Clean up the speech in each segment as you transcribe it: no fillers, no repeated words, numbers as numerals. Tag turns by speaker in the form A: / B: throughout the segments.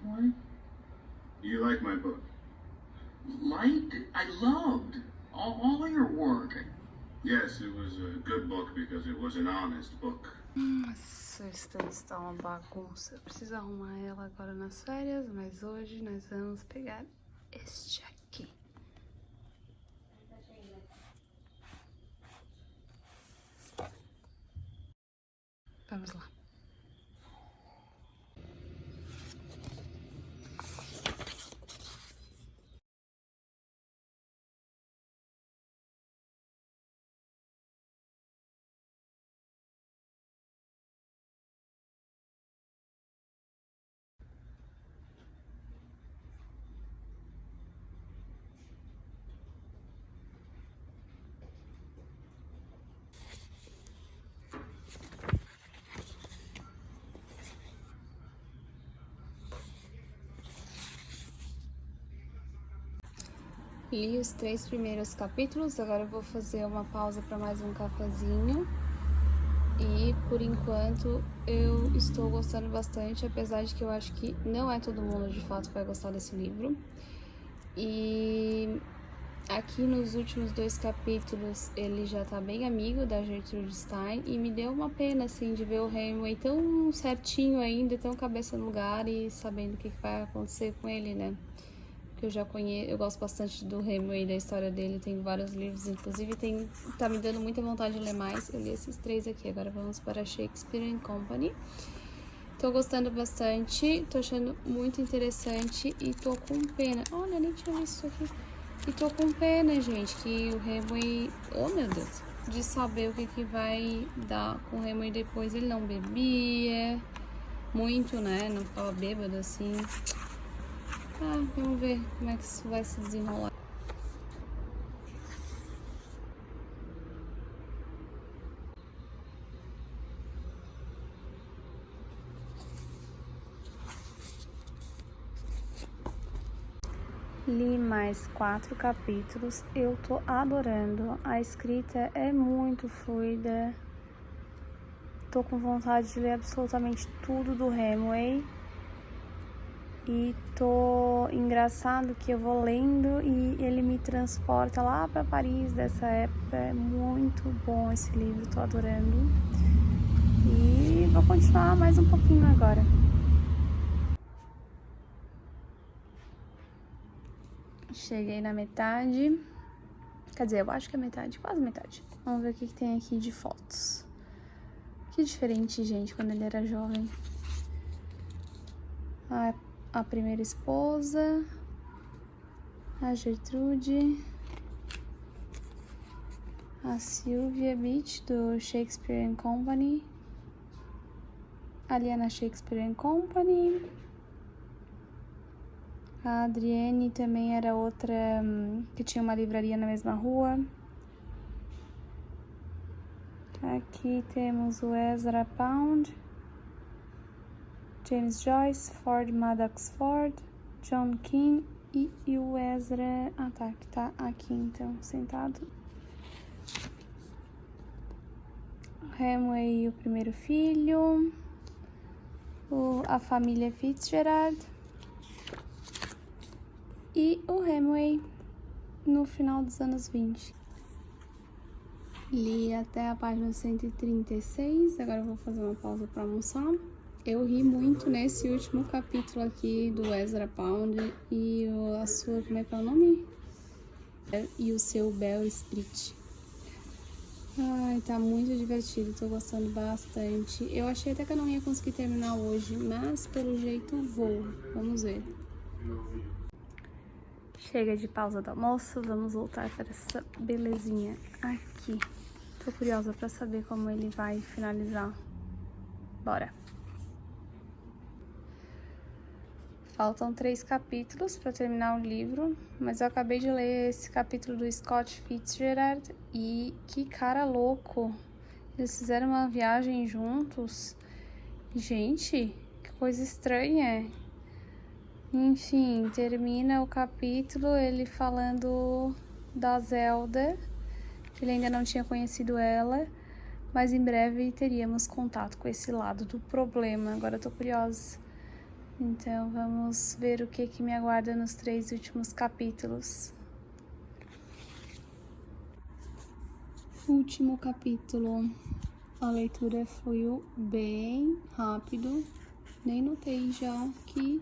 A: Why?
B: You like my book?
A: Liked? I loved all your work.
B: Yes, it was a good book because it was an honest book.
C: Nossa, a estante está uma bagunça. Eu preciso arrumar ela agora nas férias, mas hoje nós vamos pegar este aqui. Vamos lá. Li os 3 primeiros capítulos, agora eu vou fazer uma pausa para mais um cafezinho. E por enquanto eu estou gostando bastante, apesar de que eu acho que não é todo mundo de fato que vai gostar desse livro. E aqui nos últimos 2 capítulos ele já tá bem amigo da Gertrude Stein e me deu uma pena assim de ver o Hemingway tão certinho ainda, tão cabeça no lugar e sabendo o que vai acontecer com ele, né? Que eu já conheço, eu gosto bastante do Hemingway, da história dele, tem vários livros, inclusive tá me dando muita vontade de ler mais. Eu li esses 3 aqui, agora vamos para Shakespeare & Company. Tô gostando bastante, tô achando muito interessante e tô com pena. Olha, nem tinha visto isso aqui. E tô com pena, gente, que o Hemingway, oh meu Deus, de saber o que vai dar com o Hemingway depois. Ele não bebia muito, né, não ficava bêbado assim. Vamos ver como é que isso vai se desenrolar. Li mais 4 capítulos, eu tô adorando. A escrita é muito fluida. Tô com vontade de ler absolutamente tudo do Hemingway. E tô engraçado que eu vou lendo e ele me transporta lá pra Paris dessa época. É muito bom esse livro, tô adorando. E vou continuar mais um pouquinho agora. Cheguei na metade. Quer dizer, eu acho que é metade, quase metade. Vamos ver o que tem aqui de fotos. Que diferente, gente, quando ele era jovem. A primeira esposa, a Gertrude, a Sylvia Beach do Shakespeare & Company, a Liana Shakespeare & Company, a Adrienne também era outra que tinha uma livraria na mesma rua. Aqui temos o Ezra Pound, James Joyce, Ford Madox Ford, John Keane e o Ezra... tá, que tá aqui então, sentado. Hemingway e o primeiro filho, a família Fitzgerald e o Hemingway no final dos anos 20. Li até a página 136, agora eu vou fazer uma pausa para almoçar. Eu ri muito nesse último capítulo aqui do Ezra Pound e a sua, como é que é o nome? E o seu Bell Street. Ai, tá muito divertido, tô gostando bastante. Eu achei até que eu não ia conseguir terminar hoje, mas pelo jeito vou. Vamos ver. Chega de pausa do almoço, vamos voltar para essa belezinha aqui. Tô curiosa pra saber como ele vai finalizar. Bora! Faltam 3 capítulos para terminar o livro, mas eu acabei de ler esse capítulo do Scott Fitzgerald e que cara louco! Eles fizeram uma viagem juntos. Gente, que coisa estranha! Enfim, termina o capítulo ele falando da Zelda, que ele ainda não tinha conhecido ela, mas em breve teríamos contato com esse lado do problema. Agora eu tô curiosa Então vamos ver o que me aguarda nos 3 últimos capítulos. Último capítulo. A leitura fluiu bem rápido. Nem notei já que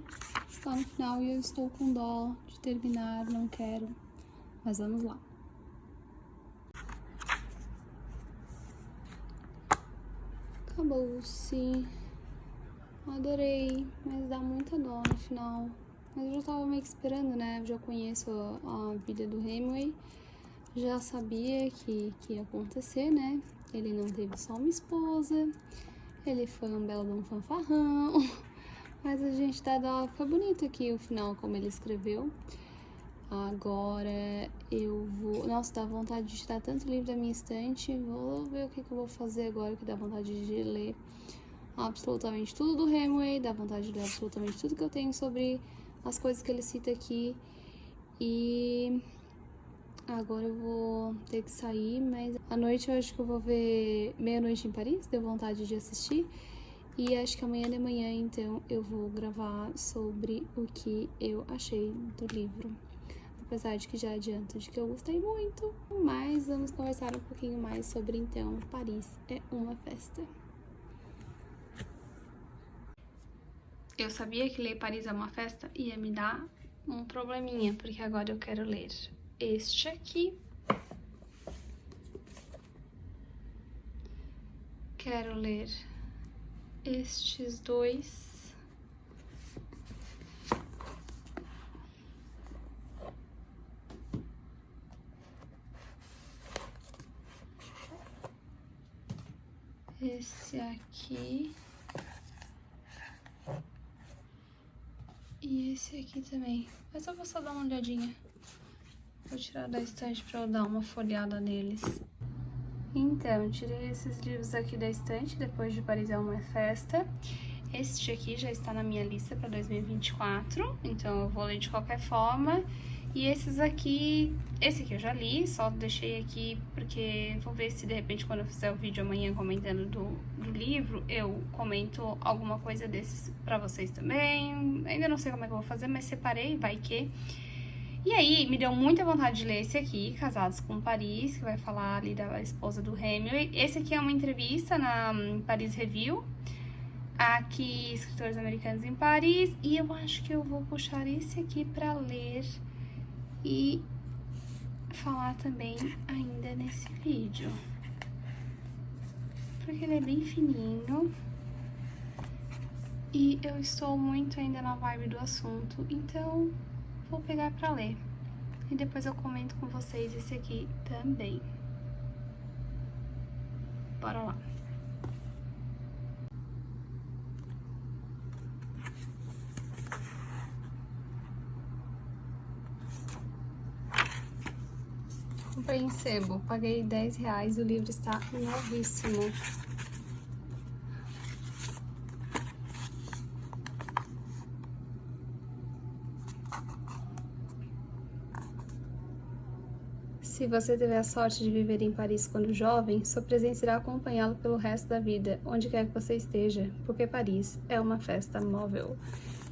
C: está no final e eu estou com dó de terminar, não quero. Mas vamos lá. Acabou-se. Adorei, mas dá muita dó no final. Mas eu já tava meio que esperando, né? Eu já conheço a vida do Hemingway. Já sabia que ia acontecer, né? Ele não teve só uma esposa. Ele foi um belo de um fanfarrão. Mas a gente dá dó. Foi bonito aqui o final, como ele escreveu. Agora eu vou... Nossa, dá vontade de tirar tanto livro da minha estante. Vou ver o que eu vou fazer agora, que dá vontade de ler absolutamente tudo do Hemingway. Dá vontade de ler absolutamente tudo que eu tenho sobre as coisas que ele cita aqui. E agora eu vou ter que sair, mas à noite eu acho que eu vou ver Meia-Noite em Paris. Deu vontade de assistir. E acho que amanhã de manhã, então, eu vou gravar sobre o que eu achei do livro. Apesar de que já adianto de que eu gostei muito. Mas vamos conversar um pouquinho mais sobre, então, Paris é uma festa. Eu sabia que ler Paris é uma festa ia me dar um probleminha, porque agora eu quero ler este aqui. Quero ler estes dois. Esse aqui. E esse aqui também. Mas eu vou só dar uma olhadinha. Vou tirar da estante pra eu dar uma folhada neles. Então, tirei esses livros aqui da estante, depois de Paris é uma festa. Este aqui já está na minha lista para 2024, então eu vou ler de qualquer forma. E esses aqui, esse aqui eu já li, só deixei aqui porque vou ver se de repente quando eu fizer o vídeo amanhã comentando do livro, eu comento alguma coisa desses pra vocês também. Ainda não sei como é que eu vou fazer, mas separei, vai que... E aí, me deu muita vontade de ler esse aqui, Casados com Paris, que vai falar ali da esposa do Hemingway. Esse aqui é uma entrevista na Paris Review, aqui, Escritores Americanos em Paris, e eu acho que eu vou puxar esse aqui pra ler e falar também ainda nesse vídeo. Porque ele é bem fininho e eu estou muito ainda na vibe do assunto, então... vou pegar pra ler. E depois eu comento com vocês esse aqui também. Bora lá. Comprei em sebo. Paguei R$10. O livro está novíssimo. Se você tiver a sorte de viver em Paris quando jovem, sua presença irá acompanhá-lo pelo resto da vida, onde quer que você esteja, porque Paris é uma festa móvel.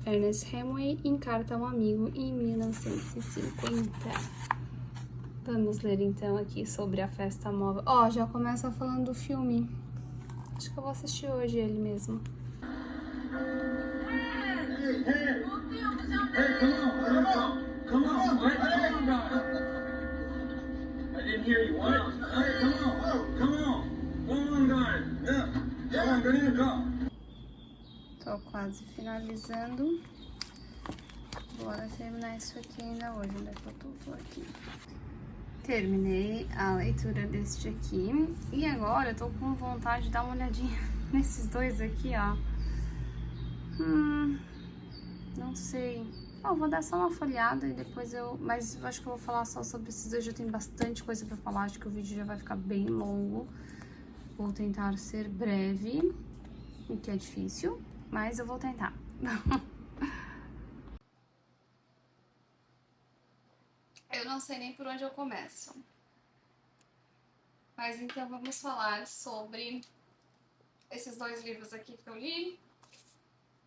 C: Ernest Hemingway em Carta a um Amigo, em 1950. Vamos ler então aqui sobre a festa móvel. Ó, já começa falando do filme. Acho que eu vou assistir hoje ele mesmo.
A: Hey, come on, I didn't hear you. What? Hey, come on, guys. Yeah, get in the car.
C: Tô quase finalizando. Bora terminar isso aqui ainda hoje. Onde é que eu tô? Tô aqui. Terminei a leitura deste aqui. E agora eu tô com vontade de dar uma olhadinha nesses dois aqui, ó. Não sei. Bom, vou dar só uma folhada e depois eu... Mas eu acho que eu vou falar só sobre esses dois. Já tem bastante coisa pra falar. Acho que o vídeo já vai ficar bem longo. Vou tentar ser breve, o que é difícil, mas eu vou tentar. Eu não sei nem por onde eu começo. Mas então vamos falar sobre esses dois livros aqui que eu li.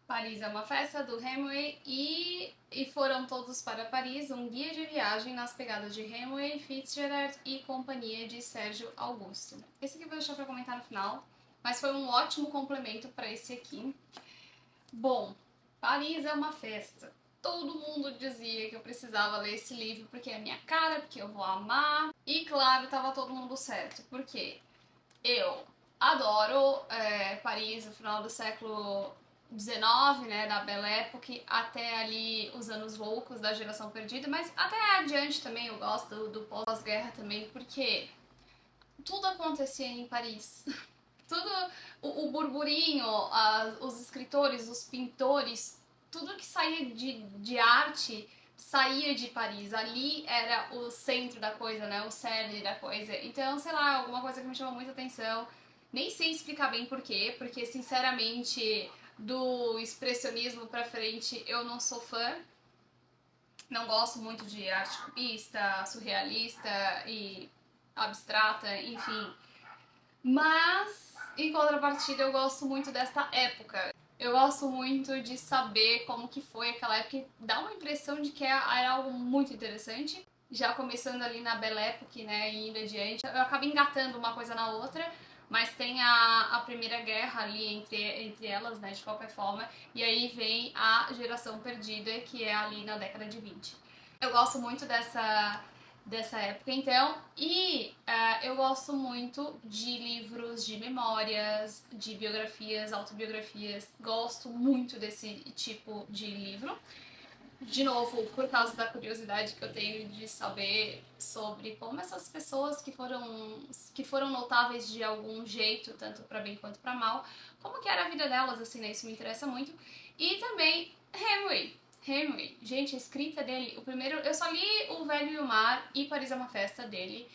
C: Paris é uma festa do Hemingway e foram todos para Paris, um guia de viagem nas pegadas de Hemingway, Fitzgerald e companhia de Sérgio Augusto. Esse aqui eu vou deixar para comentar no final, mas foi um ótimo complemento para esse aqui. Bom, Paris é uma festa. Todo mundo dizia que eu precisava ler esse livro porque é a minha cara, porque eu vou amar. E claro, tava todo mundo certo, porque eu adoro Paris, no final do século XIX, né, da Belle Époque, até ali os anos loucos da Geração Perdida, mas até adiante também eu gosto do pós-guerra também, porque tudo acontecia em Paris. Tudo, o burburinho, os escritores, os pintores, tudo que saía de arte saía de Paris. Ali era o centro da coisa, né, o cerne da coisa. Então, sei lá, alguma coisa que me chamou muita atenção. Nem sei explicar bem por quê, porque sinceramente do expressionismo pra frente eu não sou fã. Não gosto muito de arte cubista, surrealista e abstrata, enfim. Mas, em contrapartida, eu gosto muito desta época. Eu gosto muito de saber como que foi aquela época, dá uma impressão de que era algo muito interessante. Já começando ali na Belle Époque, né, e indo adiante, eu acabo engatando uma coisa na outra, mas tem a Primeira Guerra ali entre elas, né, de qualquer forma, e aí vem a Geração Perdida, que é ali na década de 20. Eu gosto muito dessa época, então, e eu gosto muito de livros de memórias, de biografias, autobiografias, gosto muito desse tipo de livro. De novo, por causa da curiosidade que eu tenho de saber sobre como essas pessoas que foram notáveis de algum jeito, tanto para bem quanto para mal, como que era a vida delas, assim, né? Isso me interessa muito. E também Hemingway. Gente, a escrita dele, o primeiro, eu só li O Velho e o Mar e Paris é uma Festa dele.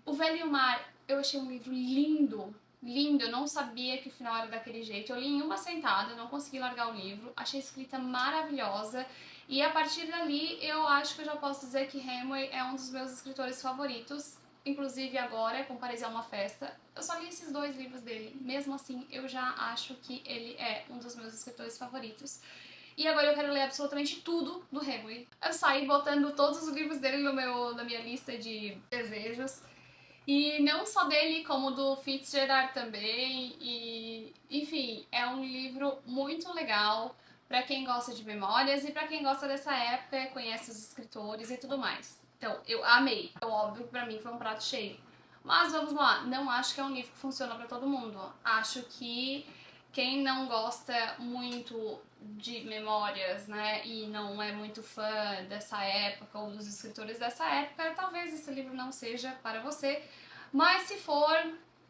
C: O Velho e o Mar, eu achei um livro lindo, lindo, eu não sabia que o final era daquele jeito. Eu li em uma sentada, não consegui largar o livro, achei a escrita maravilhosa. E a partir dali, eu acho que eu já posso dizer que Hemingway é um dos meus escritores favoritos. Inclusive agora, com Paris é uma Festa, eu só li esses dois livros dele. Mesmo assim, eu já acho que ele é um dos meus escritores favoritos. E agora eu quero ler absolutamente tudo do Hemingway. Eu saí botando todos os livros dele na minha lista de desejos. E não só dele, como do Fitzgerald também. E, enfim, é um livro muito legal para quem gosta de memórias e para quem gosta dessa época, conhece os escritores e tudo mais. Então, eu amei. Então, óbvio que pra mim foi um prato cheio. Mas vamos lá, não acho que é um livro que funciona para todo mundo. Acho que quem não gosta muito de memórias, né, e não é muito fã dessa época ou dos escritores dessa época, talvez esse livro não seja para você. Mas se for,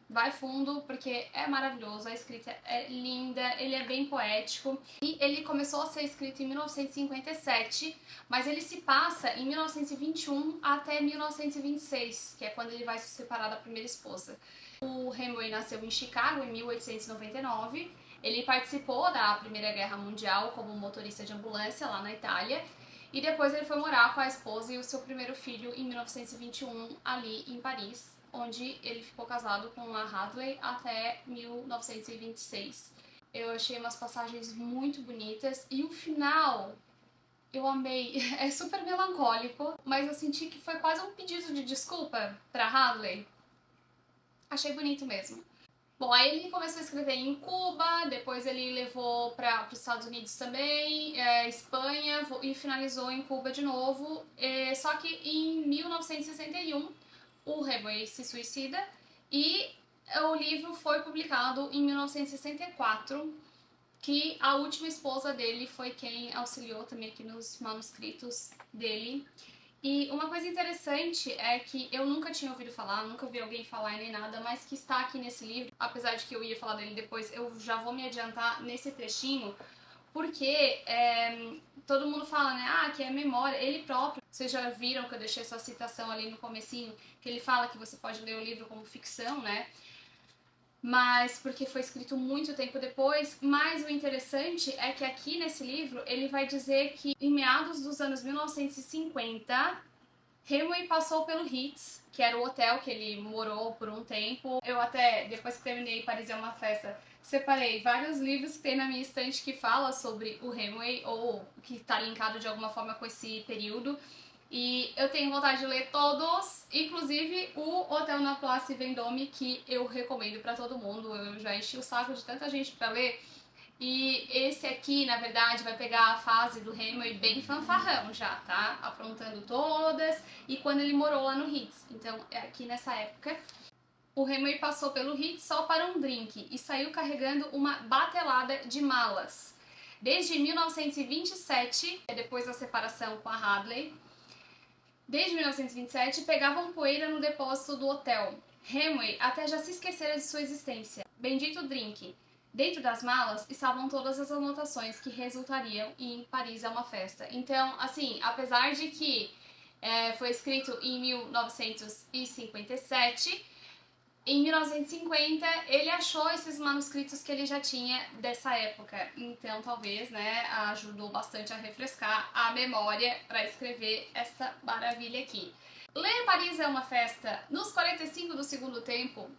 C: vai fundo, porque é maravilhoso, a escrita é linda, ele é bem poético. E ele começou a ser escrito em 1957, mas ele se passa em 1921 até 1926, que é quando ele vai se separar da primeira esposa. O Hemingway nasceu em Chicago em 1899, ele participou da Primeira Guerra Mundial como motorista de ambulância lá na Itália, e depois ele foi morar com a esposa e o seu primeiro filho em 1921 ali em Paris, onde ele ficou casado com a Hadley até 1926. Eu achei umas passagens muito bonitas e o final eu amei. É super melancólico, mas eu senti que foi quase um pedido de desculpa pra Hadley. Achei bonito mesmo. Bom, aí ele começou a escrever em Cuba, depois ele levou para os Estados Unidos também, Espanha, e finalizou em Cuba de novo. Só que em 1961 o Hemingway se suicida e o livro foi publicado em 1964, que a última esposa dele foi quem auxiliou também aqui nos manuscritos dele. E uma coisa interessante é que eu nunca tinha ouvido falar, nunca vi alguém falar nem nada, mas que está aqui nesse livro, apesar de que eu ia falar dele depois, eu já vou me adiantar nesse trechinho, porque todo mundo fala, né, que é memória, ele próprio, vocês já viram que eu deixei essa citação ali no comecinho, que ele fala que você pode ler o livro como ficção, né, mas porque foi escrito muito tempo depois. Mas o interessante é que aqui nesse livro ele vai dizer que em meados dos anos 1950 Hemingway passou pelo Ritz, que era o hotel que ele morou por um tempo. Eu até, depois que terminei Paris é uma Festa, separei vários livros que tem na minha estante que fala sobre o Hemingway, ou que tá linkado de alguma forma com esse período. E eu tenho vontade de ler todos, inclusive o Hotel na Place Vendôme, que eu recomendo pra todo mundo. Eu já enchi o saco de tanta gente pra ler. E esse aqui, na verdade, vai pegar a fase do Hemingway bem fanfarrão já, tá? Aprontando todas, e quando ele morou lá no Ritz. Então, é aqui nessa época. O Hemingway passou pelo Ritz só para um drink e saiu carregando uma batelada de malas. Desde 1927, depois da separação com a Hadley, desde 1927, pegavam poeira no depósito do hotel. Hemingway até já se esquecera de sua existência. Bendito drink. Dentro das malas estavam todas as anotações que resultariam em Paris é uma Festa. Então, assim, apesar de que foi escrito em 1957, em 1950 ele achou esses manuscritos que ele já tinha dessa época. Então, talvez, né, ajudou bastante a refrescar a memória para escrever essa maravilha aqui. Ler Paris é uma Festa nos 45 do segundo tempo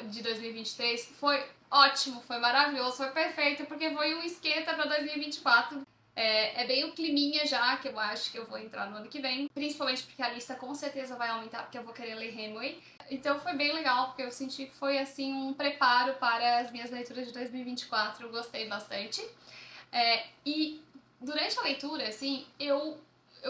C: de 2023 foi ótimo, foi maravilhoso, foi perfeito, porque foi um esquenta para 2024. É bem o climinha já, que eu acho que eu vou entrar no ano que vem, principalmente porque a lista com certeza vai aumentar, porque eu vou querer ler Hemingway. Então foi bem legal, porque eu senti que foi assim um preparo para as minhas leituras de 2024, eu gostei bastante. E durante a leitura, assim, eu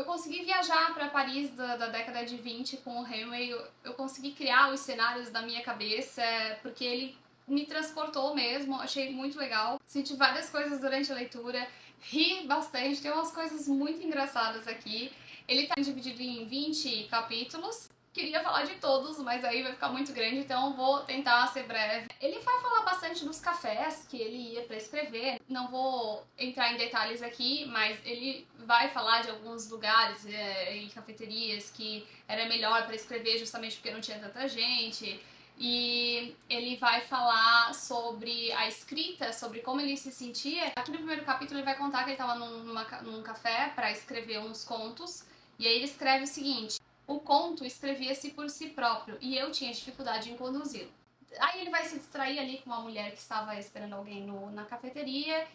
C: consegui viajar para Paris da década de 20 com o Hemingway, eu consegui criar os cenários da minha cabeça, porque ele me transportou mesmo, achei muito legal. Senti várias coisas durante a leitura, ri bastante, tem umas coisas muito engraçadas aqui. Ele tá dividido em 20 capítulos. Queria falar de todos, mas aí vai ficar muito grande, então vou tentar ser breve. Ele vai falar bastante dos cafés que ele ia para escrever. Não vou entrar em detalhes aqui, mas ele vai falar de alguns lugares e cafeterias que era melhor para escrever justamente porque não tinha tanta gente. E ele vai falar sobre a escrita, sobre como ele se sentia. Aqui no primeiro capítulo ele vai contar que ele estava num café para escrever uns contos. E aí ele escreve o seguinte: o conto escrevia-se por si próprio e eu tinha dificuldade em conduzi-lo. Aí ele vai se distrair ali com uma mulher que estava esperando alguém na cafeteria.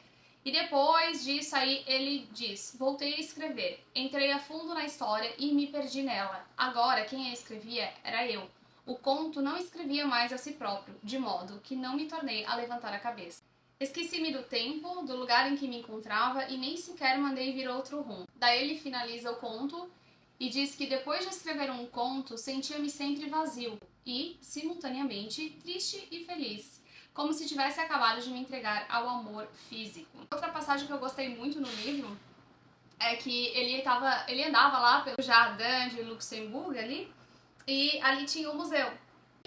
C: E depois disso aí ele diz: voltei a escrever, entrei a fundo na história e me perdi nela. Agora quem a escrevia era eu. O conto não escrevia mais a si próprio, de modo que não me tornei a levantar a cabeça. Esqueci-me do tempo, do lugar em que me encontrava e nem sequer mandei vir outro rumo. Daí ele finaliza o conto e diz que depois de escrever um conto, sentia-me sempre vazio e, simultaneamente, triste e feliz, como se tivesse acabado de me entregar ao amor físico. Outra passagem que eu gostei muito no livro é que ele andava lá pelo Jardin de Luxembourg ali, e ali tinha um museu.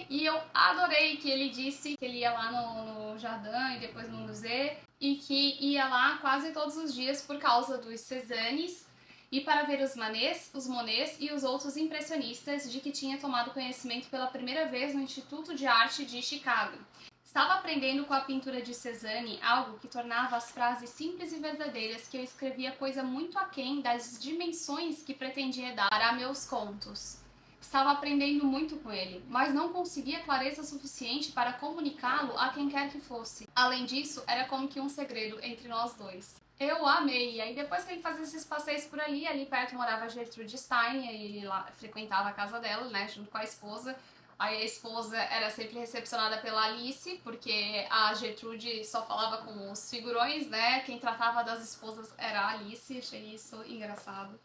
C: E eu adorei que ele disse que ele ia lá no Jardin e depois no museu, e que ia lá quase todos os dias por causa dos Cézannes e para ver os Monets e os outros impressionistas de que tinha tomado conhecimento pela primeira vez no Instituto de Arte de Chicago. Estava aprendendo com a pintura de Cézanne algo que tornava as frases simples e verdadeiras que eu escrevia coisa muito aquém das dimensões que pretendia dar a meus contos. Estava aprendendo muito com ele, mas não conseguia clareza suficiente para comunicá-lo a quem quer que fosse. Além disso, era como que um segredo entre nós dois. Eu amei, e aí depois que ele fazia esses passeios por ali perto morava a Gertrude Stein, e aí ele lá frequentava a casa dela, né, junto com a esposa. Aí a esposa era sempre recepcionada pela Alice, porque a Gertrude só falava com os figurões, né, quem tratava das esposas era a Alice, achei isso engraçado.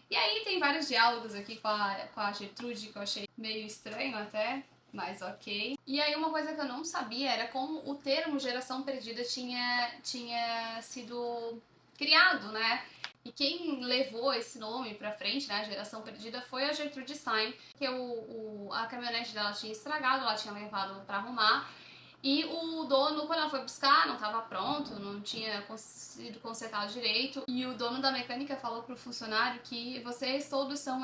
C: E aí tem vários diálogos aqui com a Gertrude que eu achei meio estranho até, mas ok. E aí uma coisa que eu não sabia era como o termo geração perdida tinha sido criado, né? E quem levou esse nome pra frente, né, geração perdida, foi a Gertrude Stein, que a caminhonete dela tinha estragado, ela tinha levado pra arrumar. E o dono, quando ela foi buscar, não estava pronto, não tinha sido consertado direito. E o dono da mecânica falou pro funcionário que vocês todos são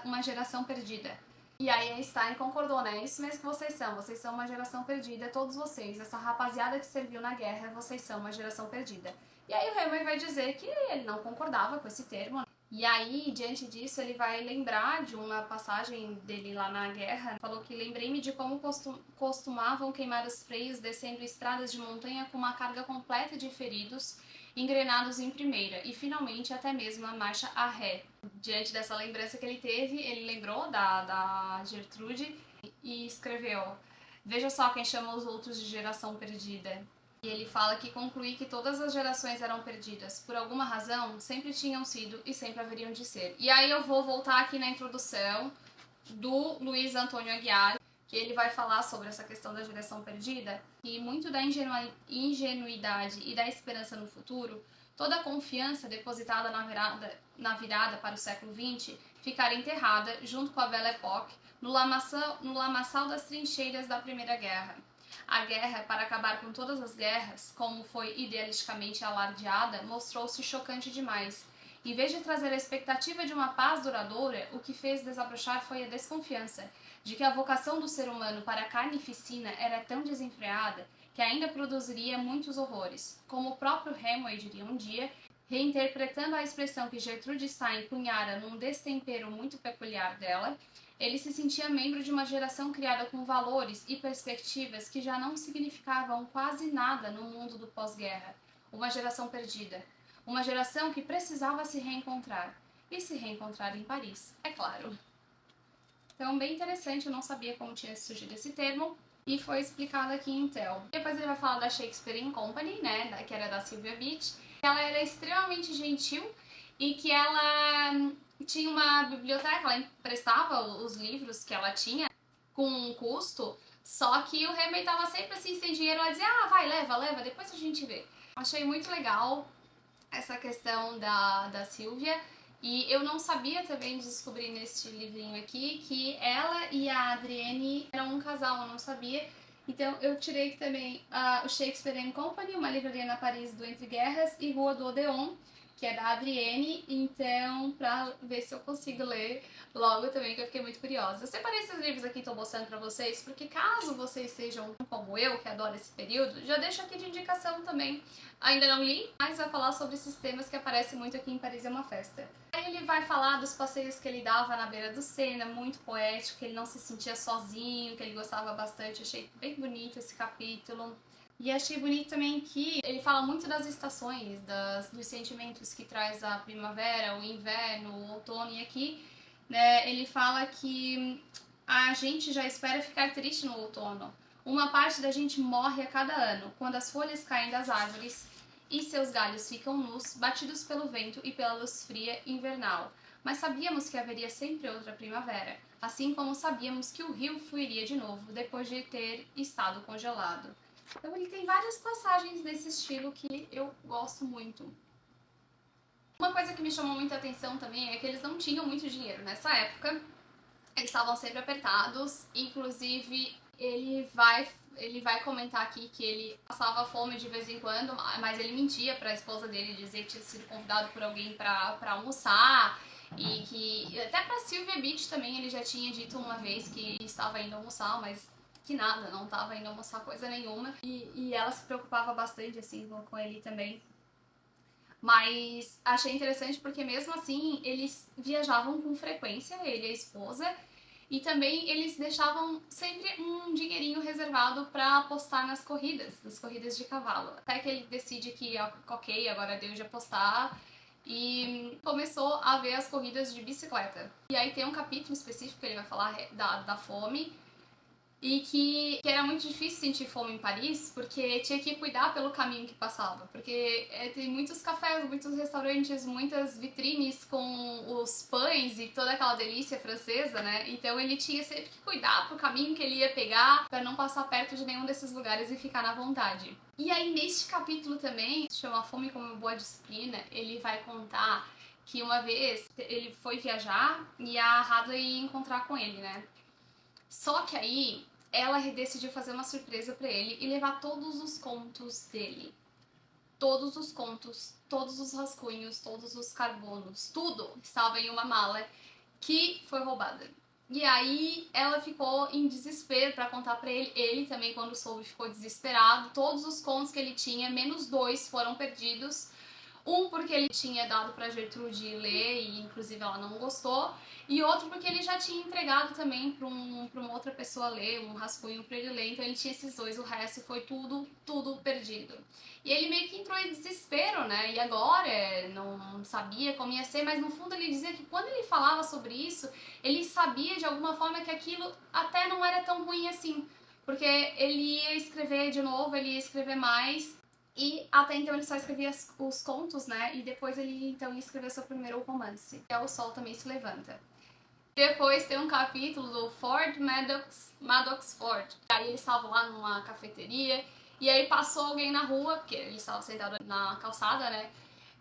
C: uma geração perdida. E aí a Stein concordou, né? Isso mesmo que vocês são uma geração perdida, todos vocês. Essa rapaziada que serviu na guerra, vocês são uma geração perdida. E aí o Hemingway vai dizer que ele não concordava com esse termo. E aí, diante disso, ele vai lembrar de uma passagem dele lá na guerra. Falou que lembrei-me de como costumavam queimar os freios descendo estradas de montanha com uma carga completa de feridos engrenados em primeira, e finalmente até mesmo a marcha a ré. Diante dessa lembrança que ele teve, ele lembrou da Gertrude e escreveu: veja só quem chama os outros de geração perdida. E ele fala que conclui que todas as gerações eram perdidas. Por alguma razão, sempre tinham sido e sempre haveriam de ser. E aí eu vou voltar aqui na introdução do Luiz Antônio Aguiar, que ele vai falar sobre essa questão da geração perdida, e muito da ingenuidade e da esperança no futuro, toda a confiança depositada na virada para o século XX, ficar enterrada, junto com a Belle Époque, no lamaçal das trincheiras da Primeira Guerra. A guerra para acabar com todas as guerras, como foi idealisticamente alardeada, mostrou-se chocante demais. Em vez de trazer a expectativa de uma paz duradoura, o que fez desabrochar foi a desconfiança de que a vocação do ser humano para a carnificina era tão desenfreada que ainda produziria muitos horrores. Como o próprio Hemingway diria um dia, reinterpretando a expressão que Gertrude Stein cunhara num destempero muito peculiar dela, ele se sentia membro de uma geração criada com valores e perspectivas que já não significavam quase nada no mundo do pós-guerra. Uma geração perdida. Uma geração que precisava se reencontrar. E se reencontrar em Paris, é claro. Então, bem interessante, eu não sabia como tinha surgido esse termo, e foi explicado aqui então. Depois ele vai falar da Shakespeare & Company, né, que era da Sylvia Beach. Ela era extremamente gentil e que ela tinha uma biblioteca, ela emprestava os livros que ela tinha com um custo, só que o Hemingway estava sempre assim, sem dinheiro, ela dizia, vai, leva, depois a gente vê. Achei muito legal essa questão da Sylvia, e eu não sabia também, descobrir neste livrinho aqui, que ela e a Adrienne eram um casal, eu não sabia. Então eu tirei também o Shakespeare & Company, uma livraria na Paris do Entre Guerras, e Rua do Odeon, que é da Adrienne, então pra ver se eu consigo ler logo também, que eu fiquei muito curiosa. Eu separei esses livros aqui e tô mostrando pra vocês, porque caso vocês sejam como eu, que adora esse período, já deixo aqui de indicação também. Ainda não li, mas vai falar sobre esses temas que aparecem muito aqui em Paris é uma Festa. Aí ele vai falar dos passeios que ele dava na beira do Sena, muito poético, que ele não se sentia sozinho, que ele gostava bastante, achei bem bonito esse capítulo. E achei bonito também que ele fala muito das estações, dos sentimentos que traz a primavera, o inverno, o outono, e aqui, né, ele fala que a gente já espera ficar triste no outono. Uma parte da gente morre a cada ano, quando as folhas caem das árvores e seus galhos ficam nus, batidos pelo vento e pela luz fria invernal. Mas sabíamos que haveria sempre outra primavera, assim como sabíamos que o rio fluiria de novo, depois de ter estado congelado. Então ele tem várias passagens desse estilo que eu gosto muito. Uma coisa que me chamou muita atenção também é que eles não tinham muito dinheiro nessa época. Eles estavam sempre apertados, inclusive ele vai comentar aqui que ele passava fome de vez em quando, mas ele mentia pra esposa dele, dizer que tinha sido convidado por alguém pra almoçar, e que até pra Sylvia Beach também ele já tinha dito uma vez que estava indo almoçar, mas que nada, não tava indo almoçar coisa nenhuma, e ela se preocupava bastante assim com ele também. Mas achei interessante porque mesmo assim eles viajavam com frequência, ele e a esposa, e também eles deixavam sempre um dinheirinho reservado para apostar nas corridas de cavalo. Até que ele decide que, ok, agora deu de apostar, e começou a ver as corridas de bicicleta. E aí tem um capítulo específico que ele vai falar da fome, e que era muito difícil sentir fome em Paris, porque tinha que cuidar pelo caminho que passava, porque tem muitos cafés, muitos restaurantes, muitas vitrines com os pães e toda aquela delícia francesa, né? Então ele tinha sempre que cuidar pro caminho que ele ia pegar, para não passar perto de nenhum desses lugares e ficar na vontade. E aí neste capítulo também, se chama Fome como Boa Disciplina, ele vai contar que uma vez ele foi viajar e a Hadley ia encontrar com ele, né? Só que aí ela decidiu fazer uma surpresa pra ele e levar todos os contos dele. Todos os contos, todos os rascunhos, todos os carbonos, tudo estava em uma mala que foi roubada. E aí ela ficou em desespero pra contar pra ele. Ele também, quando soube, ficou desesperado. Todos os contos que ele tinha, menos 2, foram perdidos. Um porque ele tinha dado pra Gertrude ler e inclusive ela não gostou, e outro porque ele já tinha entregado também pra uma outra pessoa ler, um rascunho pra ele ler, então ele tinha esses dois, o resto foi tudo perdido. E ele meio que entrou em desespero, né, e agora não sabia como ia ser, mas no fundo ele dizia que quando ele falava sobre isso, ele sabia de alguma forma que aquilo até não era tão ruim assim, porque ele ia escrever de novo, ele ia escrever mais, e até então ele só escrevia os contos, né? E depois ele então ia escrever seu primeiro romance, que é O Sol Também Se Levanta. Depois tem um capítulo do Ford Maddox Ford. Aí eles estavam lá numa cafeteria, e aí passou alguém na rua, porque eles estavam sentados na calçada, né?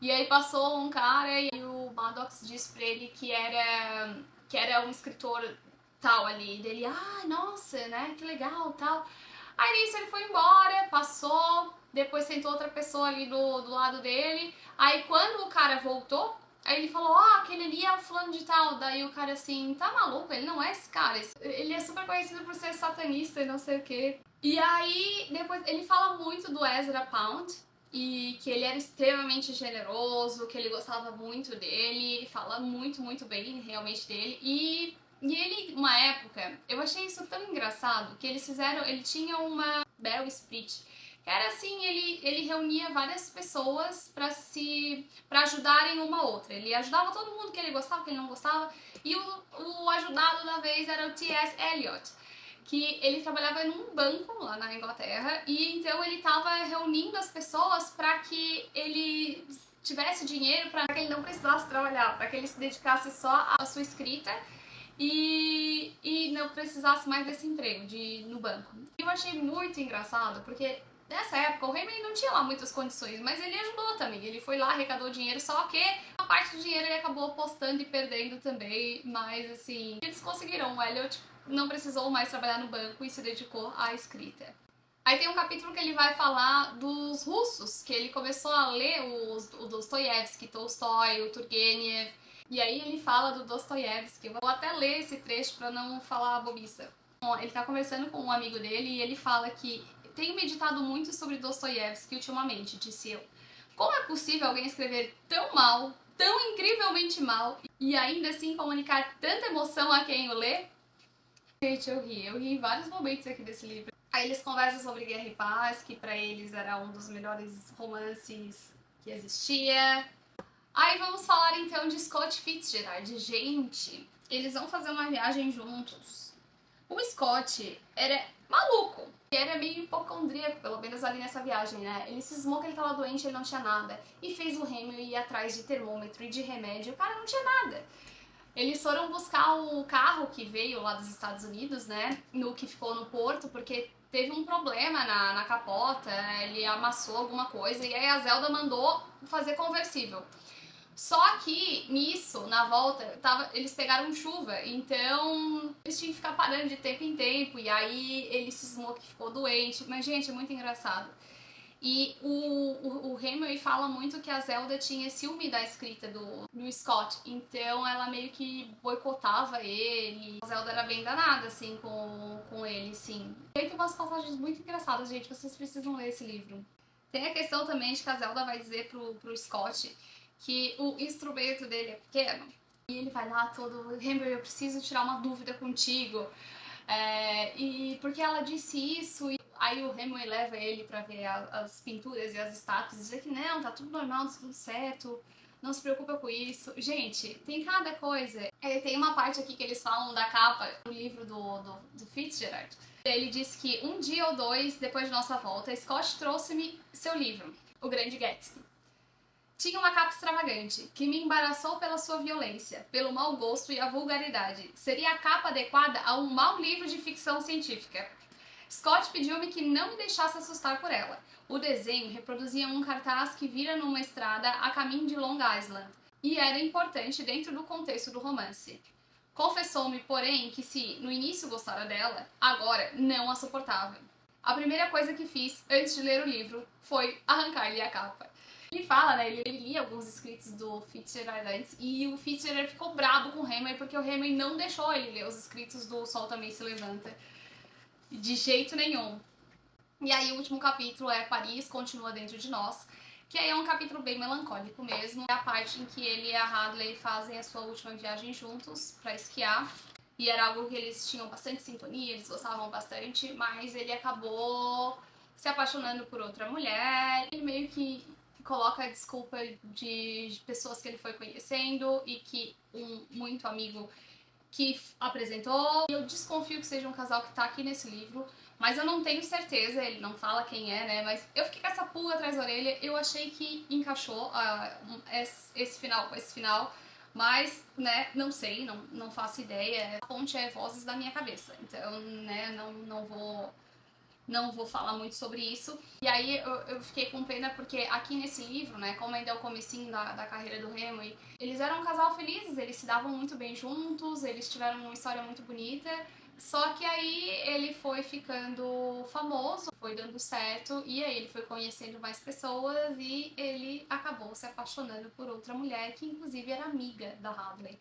C: E aí passou um cara e o Maddox disse pra ele que era um escritor tal ali. Dele, nossa, né? Que legal, tal. Aí nisso ele foi embora, passou, depois sentou outra pessoa ali do lado dele. Aí quando o cara voltou, aí ele falou, aquele ali é o fulano de tal. Daí o cara assim, tá maluco? Ele não é esse cara. Ele é super conhecido por ser satanista e não sei o quê. E aí depois ele fala muito do Ezra Pound. E que ele era extremamente generoso, que ele gostava muito dele, fala muito bem realmente dele. E ele, uma época, eu achei isso tão engraçado, que eles fizeram, ele tinha uma Bellsprit, que era assim, ele reunia várias pessoas pra ajudarem uma outra. Ele ajudava todo mundo que ele gostava, que ele não gostava, e o ajudado da vez era o T.S. Eliot, que ele trabalhava num banco lá na Inglaterra, e então ele estava reunindo as pessoas para que ele tivesse dinheiro, para que ele não precisasse trabalhar, para que ele se dedicasse só à sua escrita e não precisasse mais desse emprego no banco. Eu achei muito engraçado, porque nessa época o Hemingway não tinha lá muitas condições, mas ele ajudou também. Ele foi lá, arrecadou dinheiro, só que uma parte do dinheiro ele acabou apostando e perdendo também, mas assim, eles conseguiram. O Eliot não precisou mais trabalhar no banco e se dedicou à escrita. Aí tem um capítulo que ele vai falar dos russos, que ele começou a ler o Dostoiévski, Tolstói, o Turgenev, e aí ele fala do Dostoiévski. Eu vou até ler esse trecho para não falar bobiça. Bom, ele tá conversando com um amigo dele e ele fala que tenho meditado muito sobre Dostoiévski ultimamente, disse eu. Como é possível alguém escrever tão mal, tão incrivelmente mal, e ainda assim comunicar tanta emoção a quem o lê? Gente, eu ri em vários momentos aqui desse livro. Aí eles conversam sobre Guerra e Paz, que pra eles era um dos melhores romances que existia. Aí vamos falar então de Scott Fitzgerald. Gente, eles vão fazer uma viagem juntos. O Scott era maluco, era meio hipocondríaco, pelo menos ali nessa viagem, né? Ele cismou que ele tava doente, ele não tinha nada. E fez o Hemingway ir atrás de termômetro e de remédio, o cara não tinha nada. Eles foram buscar o carro que veio lá dos Estados Unidos, né, no que ficou no porto, porque teve um problema na capota, ele amassou alguma coisa, e aí a Zelda mandou fazer conversível. Só que nisso, na volta, eles pegaram chuva, então eles tinham que ficar parando de tempo em tempo, e aí ele cismou que ficou doente, mas gente, é muito engraçado. E o Hemingway fala muito que a Zelda tinha ciúme da escrita do Scott, então ela meio que boicotava ele. A Zelda era bem danada, assim, com ele, sim. E aí tem umas passagens muito engraçadas, gente, vocês precisam ler esse livro. Tem a questão também de que a Zelda vai dizer pro Scott que o instrumento dele é pequeno. E ele vai lá todo, Hemingway, eu preciso tirar uma dúvida contigo. E porque ela disse isso, e aí o Hemingway leva ele pra ver as pinturas e as estátuas e dizer que não, tá tudo normal, tá tudo certo, não se preocupa com isso. Gente, tem cada coisa. Tem uma parte aqui que eles falam da capa do livro do Fitzgerald. Ele diz que um dia ou dois depois de nossa volta, Scott trouxe-me seu livro, O Grande Gatsby. Tinha uma capa extravagante, que me embaraçou pela sua violência, pelo mau gosto e a vulgaridade. Seria a capa adequada a um mau livro de ficção científica. Scott pediu-me que não me deixasse assustar por ela. O desenho reproduzia um cartaz que vira numa estrada a caminho de Long Island, e era importante dentro do contexto do romance. Confessou-me, porém, que se no início gostara dela, agora não a suportava. A primeira coisa que fiz antes de ler o livro foi arrancar-lhe a capa. Ele fala, né, ele lia alguns escritos do Fitzgerald antes, e o Fitzgerald ficou brabo com o Hemingway porque o Hemingway não deixou ele ler os escritos do O Sol Também Se Levanta. De jeito nenhum. E aí o último capítulo é Paris continua dentro de nós, que aí é um capítulo bem melancólico mesmo. É a parte em que ele e a Hadley fazem a sua última viagem juntos pra esquiar. E era algo que eles tinham bastante sintonia, eles gostavam bastante, mas ele acabou se apaixonando por outra mulher. Ele meio que coloca a desculpa de pessoas que ele foi conhecendo e que um muito amigo que apresentou. Eu desconfio que seja um casal que tá aqui nesse livro, mas eu não tenho certeza, ele não fala quem é, né? Mas eu fiquei com essa pulga atrás da orelha, eu achei que encaixou esse final com esse final, mas, né, não sei, não faço ideia. A fonte é vozes da minha cabeça, então, né, não vou falar muito sobre isso. E aí eu fiquei com pena porque aqui nesse livro, né, como ainda é o comecinho da carreira do Hemingway, eles eram um casal felizes, eles se davam muito bem juntos, eles tiveram uma história muito bonita, só que aí ele foi ficando famoso, foi dando certo, e aí ele foi conhecendo mais pessoas e ele acabou se apaixonando por outra mulher, que inclusive era amiga da Hadley.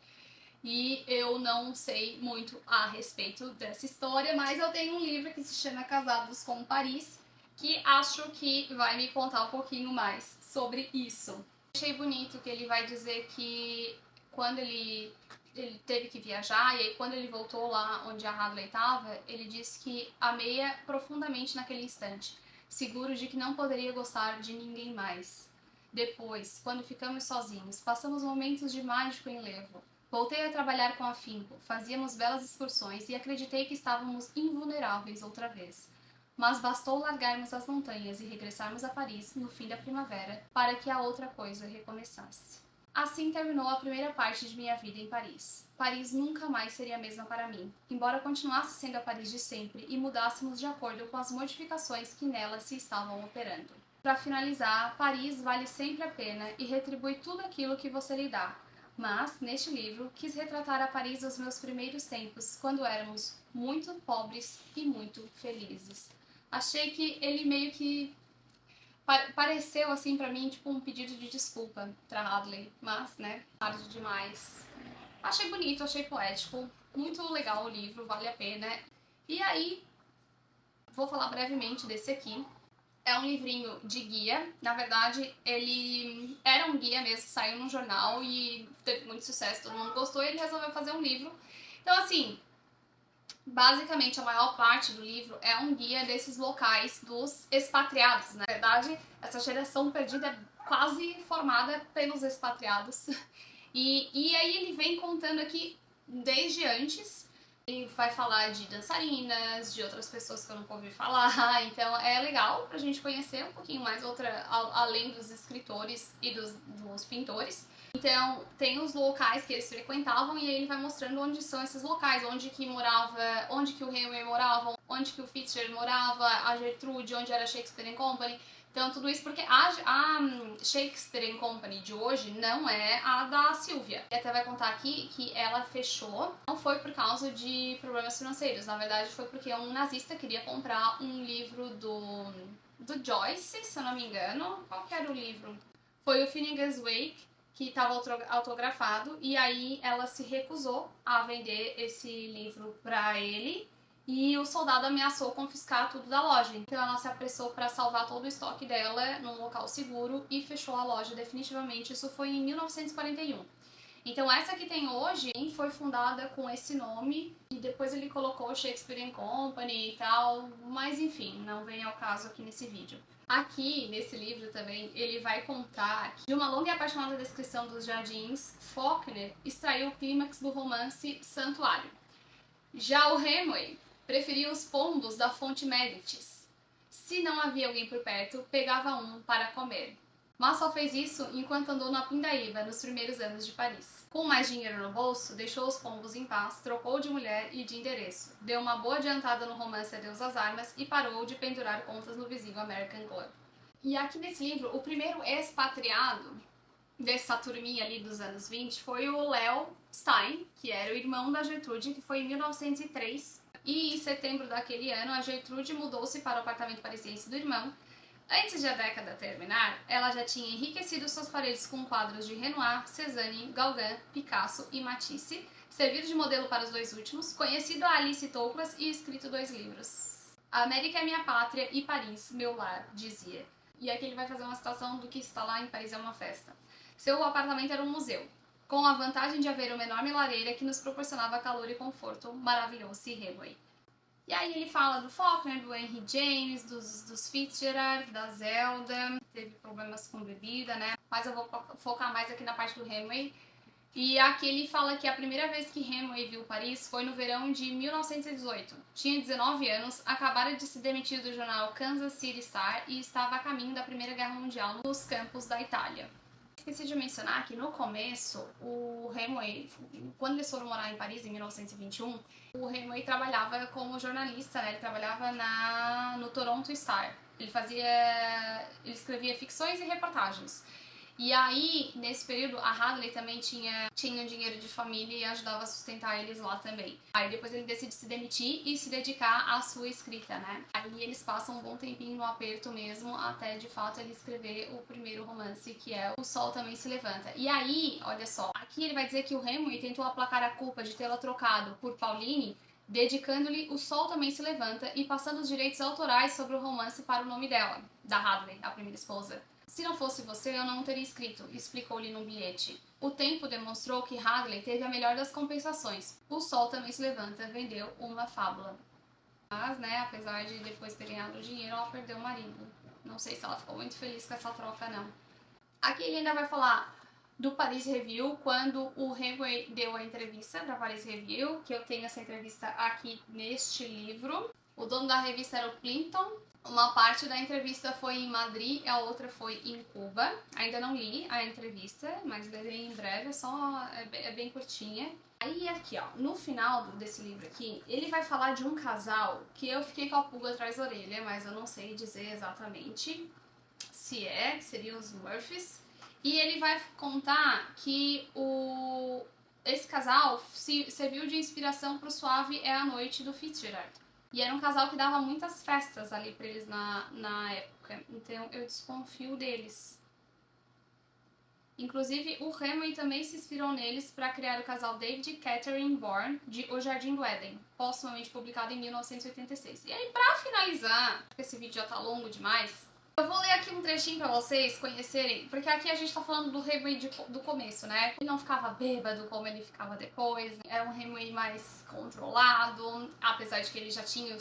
C: E eu não sei muito a respeito dessa história, mas eu tenho um livro que se chama Casados com Paris, que acho que vai me contar um pouquinho mais sobre isso. Achei bonito que ele vai dizer que quando ele teve que viajar, e aí quando ele voltou lá onde a Hadley estava, ele disse que amei-a profundamente naquele instante, seguro de que não poderia gostar de ninguém mais. Depois, quando ficamos sozinhos, passamos momentos de mágico enlevo. Voltei a trabalhar com afinco, fazíamos belas excursões e acreditei que estávamos invulneráveis outra vez. Mas bastou largarmos as montanhas e regressarmos a Paris no fim da primavera para que a outra coisa recomeçasse. Assim terminou a primeira parte de minha vida em Paris. Paris nunca mais seria a mesma para mim, embora continuasse sendo a Paris de sempre e mudássemos de acordo com as modificações que nela se estavam operando. Para finalizar, Paris vale sempre a pena e retribui tudo aquilo que você lhe dá. Mas, neste livro, quis retratar a Paris dos meus primeiros tempos, quando éramos muito pobres e muito felizes. Achei que ele meio que pareceu, assim, pra mim, tipo um pedido de desculpa pra Hadley, mas, né, tarde demais. Achei bonito, achei poético, muito legal o livro, vale a pena. E aí, vou falar brevemente desse aqui. É um livrinho de guia, na verdade ele era um guia mesmo, saiu num jornal e teve muito sucesso, todo mundo gostou e ele resolveu fazer um livro. Então assim, basicamente a maior parte do livro é um guia desses locais dos expatriados, né? Na verdade, essa geração perdida é quase formada pelos expatriados. E aí ele vem contando aqui desde antes. Ele vai falar de dançarinas, de outras pessoas que eu nunca ouvi falar, então é legal pra gente conhecer um pouquinho mais além dos escritores e dos pintores. Então tem os locais que eles frequentavam e aí ele vai mostrando onde são esses locais, onde que o Hemingway morava, onde que o Fitzgerald morava, a Gertrude, onde era a Shakespeare Company. Então tudo isso porque a Shakespeare Company de hoje não é a da Sylvia. E até vai contar aqui que ela fechou, não foi por causa de problemas financeiros, na verdade foi porque um nazista queria comprar um livro do Joyce, se eu não me engano. Qual que era o livro? Foi o Finnegan's Wake, que estava autografado, e aí ela se recusou a vender esse livro pra ele. E o soldado ameaçou confiscar tudo da loja. Então ela se apressou para salvar todo o estoque dela num local seguro e fechou a loja definitivamente. Isso foi em 1941. Então essa que tem hoje foi fundada com esse nome e depois ele colocou Shakespeare Company e tal, mas enfim, não vem ao caso aqui nesse vídeo. Aqui, nesse livro também, ele vai contar que de uma longa e apaixonada descrição dos jardins, Faulkner extraiu o clímax do romance Santuário. Já o Hemingway preferia os pombos da fonte Médicis. Se não havia alguém por perto, pegava um para comer. Mas só fez isso enquanto andou na Pindaíba nos primeiros anos de Paris. Com mais dinheiro no bolso, deixou os pombos em paz, trocou de mulher e de endereço, deu uma boa adiantada no romance Adeus às Armas e parou de pendurar contas no vizinho American Club. E aqui nesse livro, o primeiro expatriado dessa turminha ali dos anos 20 foi o Leo Stein, que era o irmão da Gertrude, que foi em 1903. E em setembro daquele ano, a Gertrude mudou-se para o apartamento parisiense do irmão. Antes de a década terminar, ela já tinha enriquecido suas paredes com quadros de Renoir, Cézanne, Gauguin, Picasso e Matisse, servido de modelo para os dois últimos, conhecido a Alice Toklas e escrito 2 livros. A América é minha pátria e Paris, meu lar, dizia. E aqui ele vai fazer uma citação do que está lá em Paris é uma festa. Seu apartamento era um museu, com a vantagem de haver uma enorme lareira que nos proporcionava calor e conforto maravilhoso, Hemingway. E aí ele fala do Faulkner, do Henry James, dos Fitzgerald, da Zelda, teve problemas com bebida, né? Mas eu vou focar mais aqui na parte do Hemingway. E aqui ele fala que a primeira vez que Hemingway viu Paris foi no verão de 1918. Tinha 19 anos, acabara de se demitir do jornal Kansas City Star e estava a caminho da Primeira Guerra Mundial nos campos da Itália. Esqueci de mencionar que no começo, o Hemingway, quando eles foram morar em Paris em 1921, o Hemingway trabalhava como jornalista, né? Ele trabalhava no Toronto Star. Ele escrevia ficções e reportagens. E aí, nesse período, a Hadley também tinha um dinheiro de família e ajudava a sustentar eles lá também. Aí depois ele decide se demitir e se dedicar à sua escrita, né? Aí eles passam um bom tempinho no aperto mesmo, até de fato ele escrever o primeiro romance, que é O Sol Também Se Levanta. E aí, olha só, aqui ele vai dizer que o Hemingway tentou aplacar a culpa de tê-la trocado por Pauline, dedicando-lhe O Sol Também Se Levanta e passando os direitos autorais sobre o romance para o nome dela, da Hadley, a primeira esposa. Se não fosse você, eu não teria escrito, explicou-lhe num bilhete. O tempo demonstrou que Hadley teve a melhor das compensações. O Sol Também Se Levanta vendeu uma fábula. Mas, né, apesar de depois ter ganhado dinheiro, ela perdeu o marido. Não sei se ela ficou muito feliz com essa troca, não. Aqui ele ainda vai falar do Paris Review, quando o Hemingway deu a entrevista para Paris Review, que eu tenho essa entrevista aqui neste livro. O dono da revista era o Plimpton. Uma parte da entrevista foi em Madrid, a outra foi em Cuba. Ainda não li a entrevista, mas lerei em breve, é bem curtinha. Aí aqui, ó, no final desse livro aqui, ele vai falar de um casal que eu fiquei com a pulga atrás da orelha, mas eu não sei dizer exatamente que seriam os Murphys. E ele vai contar que esse casal serviu de inspiração para o Suave é a Noite do Fitzgerald. E era um casal que dava muitas festas ali pra eles na época, então eu desconfio deles. Inclusive, o Hemingway também se inspirou neles para criar o casal David e Catherine Bourne de O Jardim do Éden, postumamente publicado em 1986. E aí, pra finalizar, porque esse vídeo já tá longo demais, eu vou ler aqui um trechinho pra vocês conhecerem, porque aqui a gente tá falando do Hemingway do começo, né? Ele não ficava bêbado como ele ficava depois, era um Hemingway mais controlado, apesar de que ele já tinha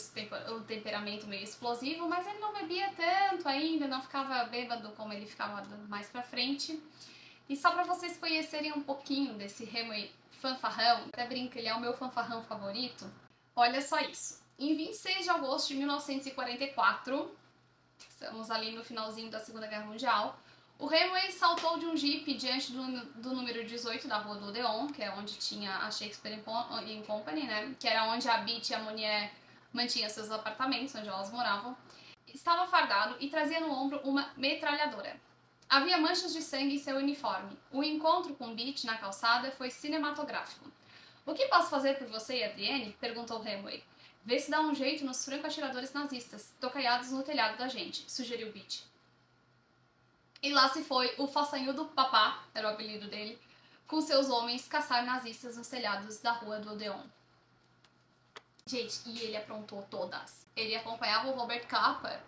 C: um temperamento meio explosivo, mas ele não bebia tanto ainda, não ficava bêbado como ele ficava mais pra frente. E só pra vocês conhecerem um pouquinho desse Hemingway fanfarrão, até brinco, ele é o meu fanfarrão favorito, olha só isso. Em 26 de agosto de 1944, estamos ali no finalzinho da Segunda Guerra Mundial, o Hemingway saltou de um jipe diante do número 18 da Rua do Odeon, que é onde tinha a Shakespeare Company, né? Que era onde a Beat e a Monnier mantinham seus apartamentos, onde elas moravam. Estava fardado e trazia no ombro uma metralhadora. Havia manchas de sangue em seu uniforme. O encontro com Beat na calçada foi cinematográfico. "O que posso fazer por você, Adrienne?" perguntou Hemingway. "Vê se dá um jeito nos franco-atiradores nazistas, tocaiados no telhado da gente", sugeriu Beat. E lá se foi o façanhudo Papá, era o apelido dele, com seus homens caçar nazistas nos telhados da Rua do Odeon. Gente, e ele aprontou todas. Ele acompanhava o Robert Capa,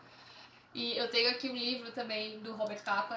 C: e eu tenho aqui um livro também do Robert Capa,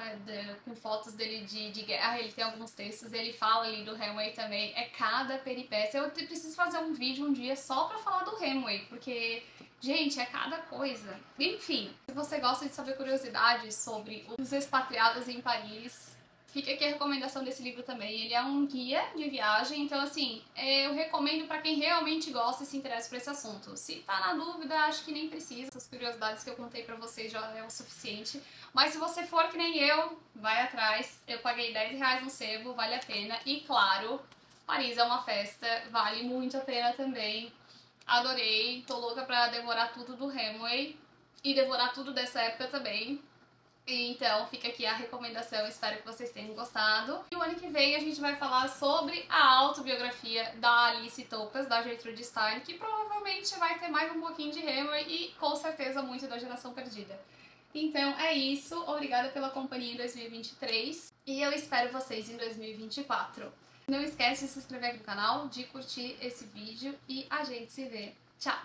C: com fotos dele de guerra, ele tem alguns textos, ele fala ali do Hemingway também, é cada peripécia. Eu preciso fazer um vídeo um dia só pra falar do Hemingway, porque, gente, é cada coisa. Enfim, se você gosta de saber curiosidades sobre os expatriados em Paris, fica aqui a recomendação desse livro também. Ele é um guia de viagem, então assim, eu recomendo pra quem realmente gosta e se interessa por esse assunto. Se tá na dúvida, acho que nem precisa. Essas curiosidades que eu contei pra vocês já é o suficiente. Mas se você for que nem eu, vai atrás. Eu paguei R$10 no sebo, vale a pena. E claro, Paris é uma festa, vale muito a pena também. Adorei, tô louca pra devorar tudo do Hemingway e devorar tudo dessa época também. Então fica aqui a recomendação, espero que vocês tenham gostado. E o ano que vem a gente vai falar sobre a autobiografia da Alice Topaz, da Gertrude Stein, que provavelmente vai ter mais um pouquinho de Hemingway e com certeza muito da Geração Perdida. Então é isso, obrigada pela companhia em 2023 e eu espero vocês em 2024. Não esquece de se inscrever aqui no canal, de curtir esse vídeo e a gente se vê. Tchau!